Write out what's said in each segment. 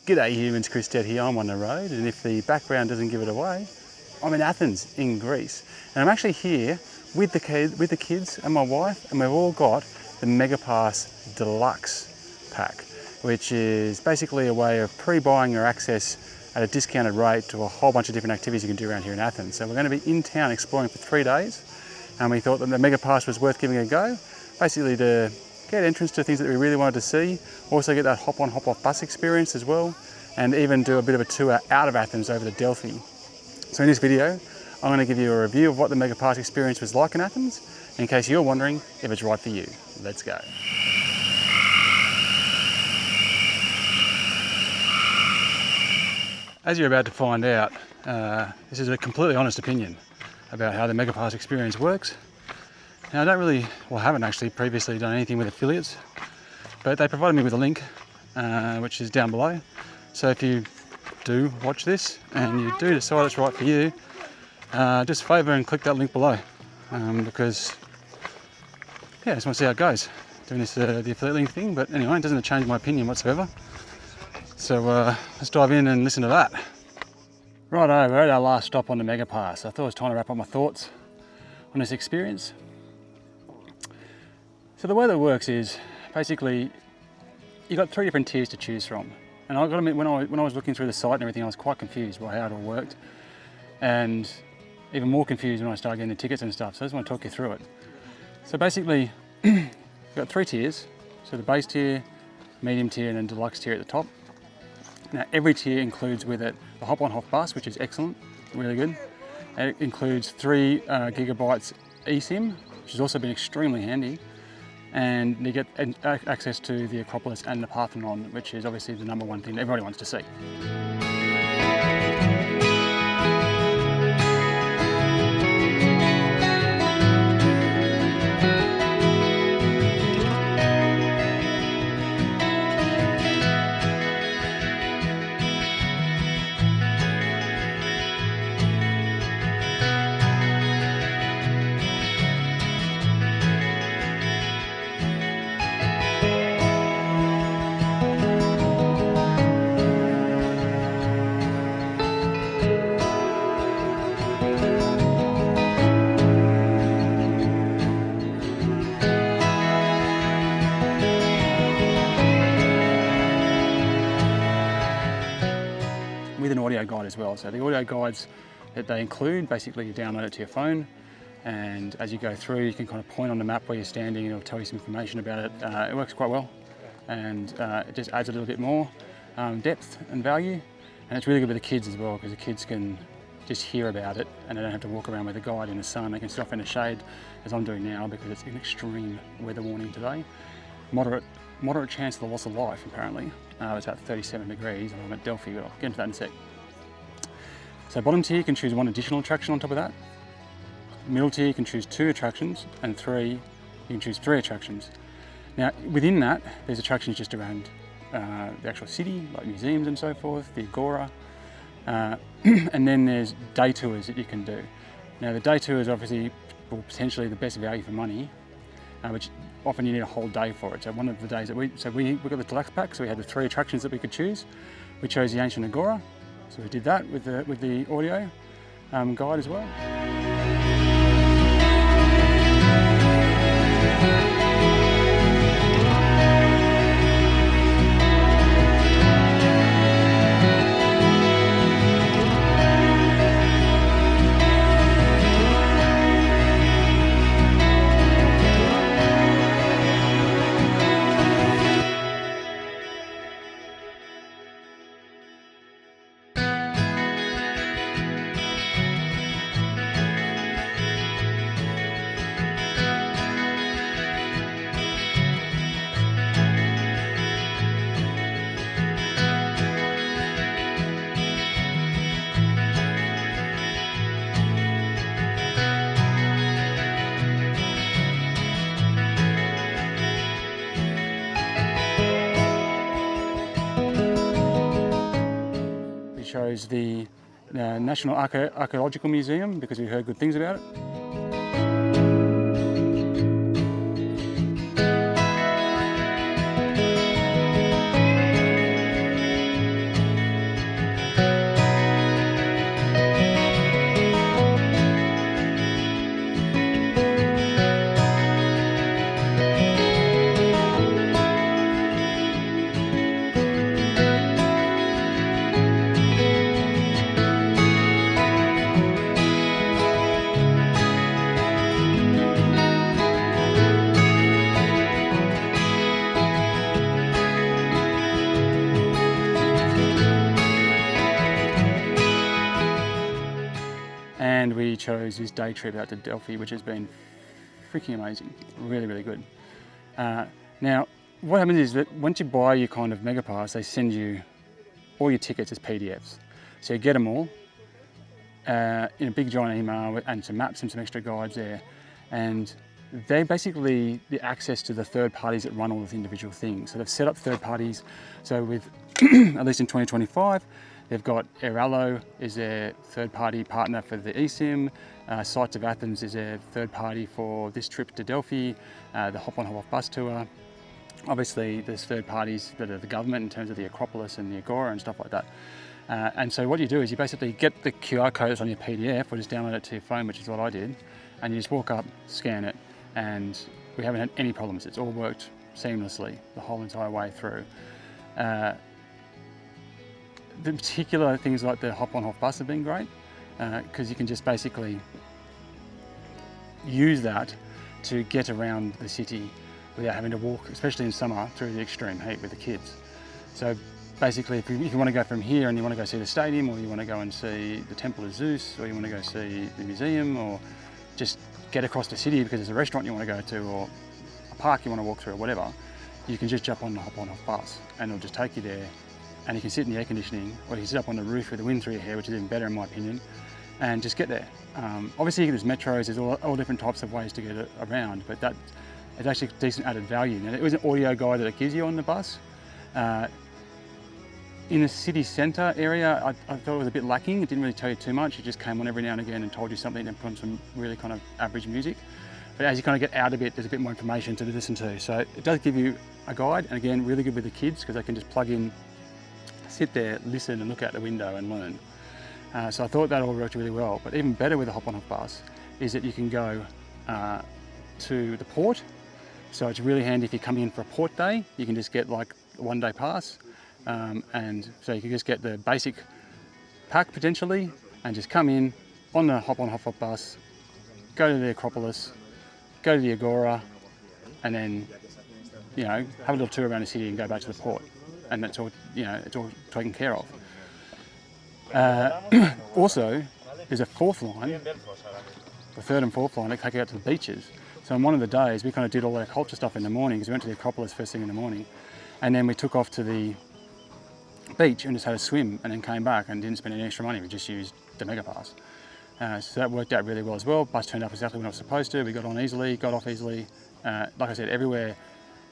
G'day humans, Chris Stead here. I'm on the road, and if the background doesn't give it away, I'm in Athens in Greece. And I'm actually here with the kids and my wife, and we've all got the MegaPass Deluxe pack, which is basically a way of pre-buying your access at a discounted rate to a whole bunch of different activities you can do around here in Athens. So we're going to be in town exploring for 3 days, and we thought that the MegaPass was worth giving a go, basically to get entrance to things that we really wanted to see, also get that hop-on, hop-off bus experience as well, and even do a bit of a tour out of Athens over to Delphi. So in this video, I'm going to give you a review of what the MegaPass experience was like in Athens, in case you're wondering if it's right for you. Let's go. As you're about to find out, this is a completely honest opinion about how the MegaPass experience works. Now, I haven't actually previously done anything with affiliates, but they provided me with a link, which is down below. So if you do watch this and you do decide it's right for you, just favour and click that link below, because I just want to see how it goes doing this the affiliate link thing. But anyway, it doesn't change my opinion whatsoever. So let's dive in and listen to that. Righto, we're at our last stop on the MegaPass. I thought it was time to wrap up my thoughts on this experience. So the way that it works is basically you've got 3 different tiers to choose from. And I've got to admit, when I was looking through the site and everything, I was quite confused by how it all worked, and even more confused when I started getting the tickets and stuff. So I just want to talk you through it. So basically, you've got 3 tiers. So the base tier, medium tier, and then deluxe tier at the top. Now every tier includes with it the hop-on hop bus, which is excellent, really good. And it includes 3 gigabytes eSIM, which has also been extremely handy. And you get access to the Acropolis and the Parthenon, which is obviously the #1 thing that everybody wants to see. With an audio guide as well. So the audio guides that they include, basically you download it to your phone, and as you go through you can kind of point on the map where you're standing and it'll tell you some information about it. It works quite well, and it just adds a little bit more depth and value, and it's really good with the kids as well, because the kids can just hear about it and they don't have to walk around with a guide in the sun. They can sit off in the shade, as I'm doing now, because it's an extreme weather warning today. Moderate chance of the loss of life, apparently. It's about 37 degrees, and I'm at Delphi, but I'll get into that in a sec. So bottom tier, you can choose 1 additional attraction on top of that. Middle tier, you can choose 2 attractions, and you can choose 3 attractions. Now, within that, there's attractions just around the actual city, like museums and so forth, the Agora, and then there's day tours that you can do. Now, the day tours obviously potentially the best value for money, which often you need a whole day for it. So one of the days that we got the deluxe pack, so we had the 3 attractions that we could choose. We chose the ancient Agora, so we did that with the audio guide as well. chose the National Archaeological Museum because we heard good things about it. we chose this day trip out to Delphi, which has been freaking amazing, really, really good. Now, what happens is that once you buy your kind of MegaPass, they send you all your tickets as PDFs. So you get them all in a big giant email and some maps and some extra guides there. And they basically the access to the third parties that run all of the individual things. So they've set up third parties. So with, at least in 2025, they've got Airalo is their third party partner for the eSIM. Sights of Athens is their third party for this trip to Delphi, the hop on hop off bus tour. Obviously there's third parties that are the government in terms of the Acropolis and the Agora and stuff like that. And so what you do is you basically get the QR code that's on your PDF or just download it to your phone, which is what I did. And you just walk up, scan it, and we haven't had any problems. It's all worked seamlessly the whole entire way through. The particular things like the hop on hop bus have been great because you can just basically use that to get around the city without having to walk, especially in summer, through the extreme heat with the kids. So basically, if you want to go from here and you want to go see the stadium, or you want to go and see the Temple of Zeus, or you want to go see the museum, or just get across the city because there's a restaurant you want to go to, or a park you want to walk through, or whatever, you can just jump on the hop on off bus and it'll just take you there, and you can sit in the air conditioning, or you can sit up on the roof with the wind through your hair, which is even better in my opinion, and just get there. Obviously there's metros, there's all different types of ways to get around, but that is actually decent added value. Now there was an audio guide that it gives you on the bus. In the city centre area, I thought it was a bit lacking. It didn't really tell you too much. It just came on every now and again and told you something and put on some really kind of average music. But as you kind of get out a bit, there's a bit more information to listen to. So it does give you a guide, and again, really good with the kids because they can just plug in, sit there, listen and look out the window and learn. So I thought that all worked really well. But even better with the hop on hop bus is that you can go to the port. So it's really handy if you're coming in for a port day, you can just get like a one-day pass. And so you can just get the basic pack potentially and just come in on the hop on hop off bus, go to the Acropolis, go to the Agora, and then, you know, have a little tour around the city and go back to the port. And that's all, you know, it's all taken care of. Also, there's a fourth line, the third and fourth line that take you out to the beaches. So on one of the days, we kind of did all our culture stuff in the morning because we went to the Acropolis first thing in the morning. And then we took off to the beach and just had a swim and then came back and didn't spend any extra money. We just used the MegaPass. So that worked out really well as well. Bus turned up exactly when I was supposed to. We got on easily, got off easily. Like I said, everywhere,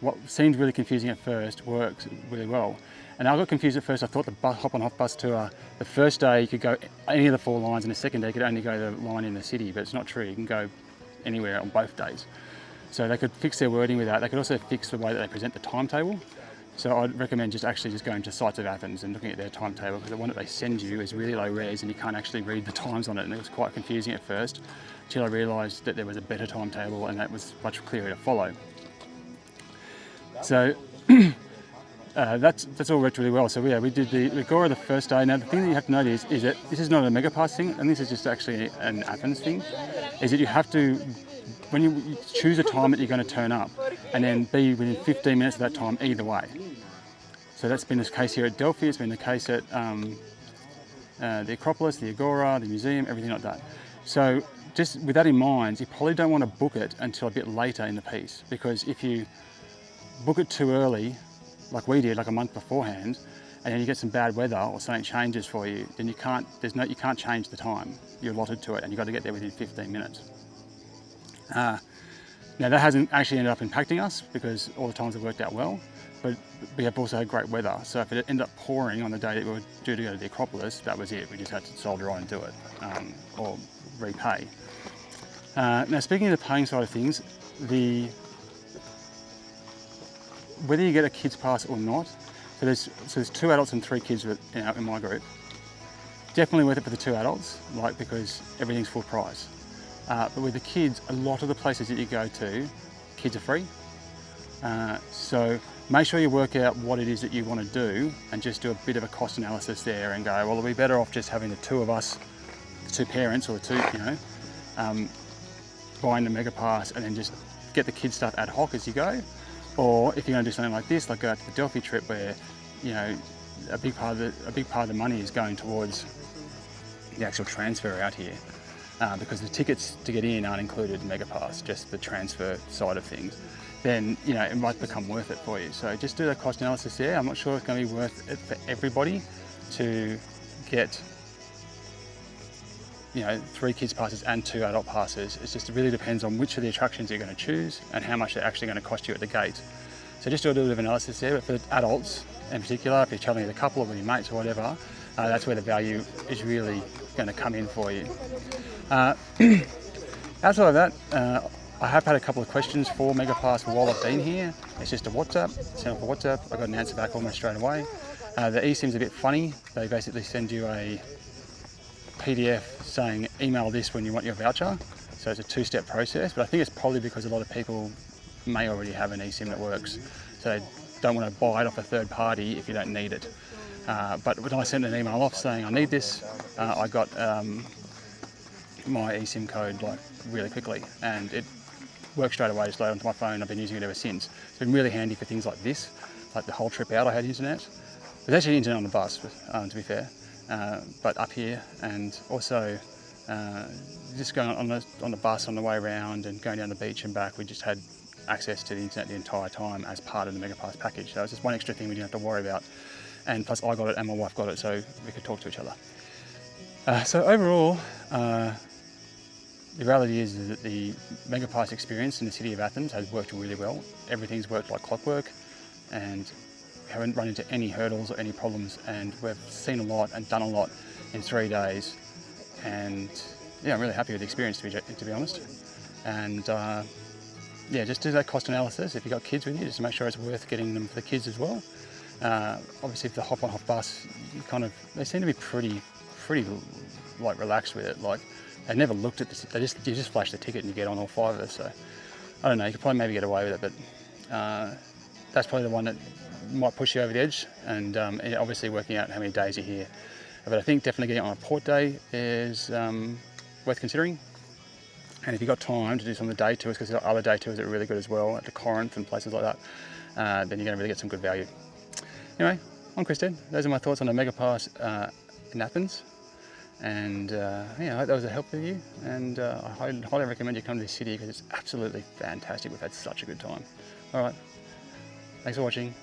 what seemed really confusing at first works really well. And I got confused at first. I thought the hop on hop bus tour, the first day you could go any of the four lines and the second day you could only go the line in the city, but it's not true. You can go anywhere on both days. So they could fix their wording with that. They could also fix the way that they present the timetable. So I'd recommend just going to Sights of Athens and looking at their timetable, because the one that they send you is really low res and you can't actually read the times on it, and it was quite confusing at first until I realised that there was a better timetable and that was much clearer to follow. So that's all worked really well. So yeah, we did the Agora the first day. Now the thing that you have to notice is that this is not a MegaPass thing, and this is just actually an Athens thing, is that you have to, when you choose a time that you're going to turn up, and then be within 15 minutes of that time either way. So that's been the case here at Delphi, it's been the case at the Acropolis, the Agora, the museum, everything like that. So just with that in mind, you probably don't want to book it until a bit later in the piece, because if you book it too early, like we did, like a month beforehand, and then you get some bad weather or something changes for you, then you can't change the time you're allotted to it, and you've got to get there within 15 minutes. Now that hasn't actually ended up impacting us because all the times have worked out well, but we have also had great weather. So if it ended up pouring on the day that we were due to go to the Acropolis, that was it. We just had to soldier on and do it, or repay. Now speaking of the paying side of things, whether you get a kids pass or not, so there's 2 adults and 3 kids in my group. Definitely worth it for the 2 adults, because everything's full price. But with the kids, a lot of the places that you go to, kids are free. So make sure you work out what it is that you want to do and just do a bit of a cost analysis there and go, well, it'll be better off just having the 2 of us, the 2 parents or the 2, buying the MegaPass and then just get the kids stuff ad hoc as you go. Or if you're going to do something like this, like go out to the Delphi trip where, a big part of the money is going towards the actual transfer out here. because the tickets to get in aren't included in MegaPass, just the transfer side of things, then it might become worth it for you. So just do that cost analysis there. I'm not sure it's going to be worth it for everybody to get 3 kids passes and 2 adult passes. It really depends on which of the attractions you're going to choose and how much they're actually going to cost you at the gate. So just do a little bit of analysis there. But for adults in particular, if you're traveling with a couple or with your mates or whatever, that's where the value is really going to come in for you. Outside of that, I have had a couple of questions for MegaPass while I've been here. It's just a WhatsApp, send off a WhatsApp. I got an answer back almost straight away. The eSIM's a bit funny. They basically send you a PDF saying email this when you want your voucher. So it's a 2-step process, but I think it's probably because a lot of people may already have an eSIM that works. So they don't want to buy it off a third party if you don't need it. But when I sent an email off saying I need this, I got my eSIM code really quickly, and it worked straight away, just loaded onto my phone. I've been using it ever since. It's been really handy for things like this, like the whole trip out I had internet. There's actually internet on the bus, to be fair, but up here, and also just going on the bus on the way around and going down the beach and back, we just had access to the internet the entire time as part of the MegaPass package. So it was just one extra thing we didn't have to worry about. And plus I got it and my wife got it, so we could talk to each other. So overall, the reality is that the MegaPass experience in the city of Athens has worked really well. Everything's worked like clockwork, and we haven't run into any hurdles or any problems, and we've seen a lot and done a lot in 3 days. And yeah, I'm really happy with the experience, to be honest. And yeah, just do that cost analysis. If you've got kids with you, just to make sure it's worth getting them for the kids as well. Obviously, if the hop on hop bus, they seem to be pretty relaxed with it. They never looked at this. You just flash the ticket and you get on all 5 of us. So I don't know. You could probably maybe get away with it, but that's probably the one that might push you over the edge. And obviously working out how many days you're here. But I think definitely getting on a port day is worth considering. And if you've got time to do some of the day tours, because there are other day tours that are really good as well, at the Corinth and places like that, then you're going to really get some good value. Anyway, I'm Chris Stead. Those are my thoughts on the MegaPass in Athens. And yeah, I hope that was a help for you. And I highly recommend you come to this city because it's absolutely fantastic. We've had such a good time. All right, thanks for watching.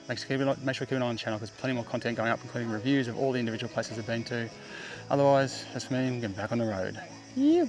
Make sure you keep an eye on the channel because there's plenty more content going up, including reviews of all the individual places I've been to. Otherwise, that's me. I'm getting back on the road. Yeah.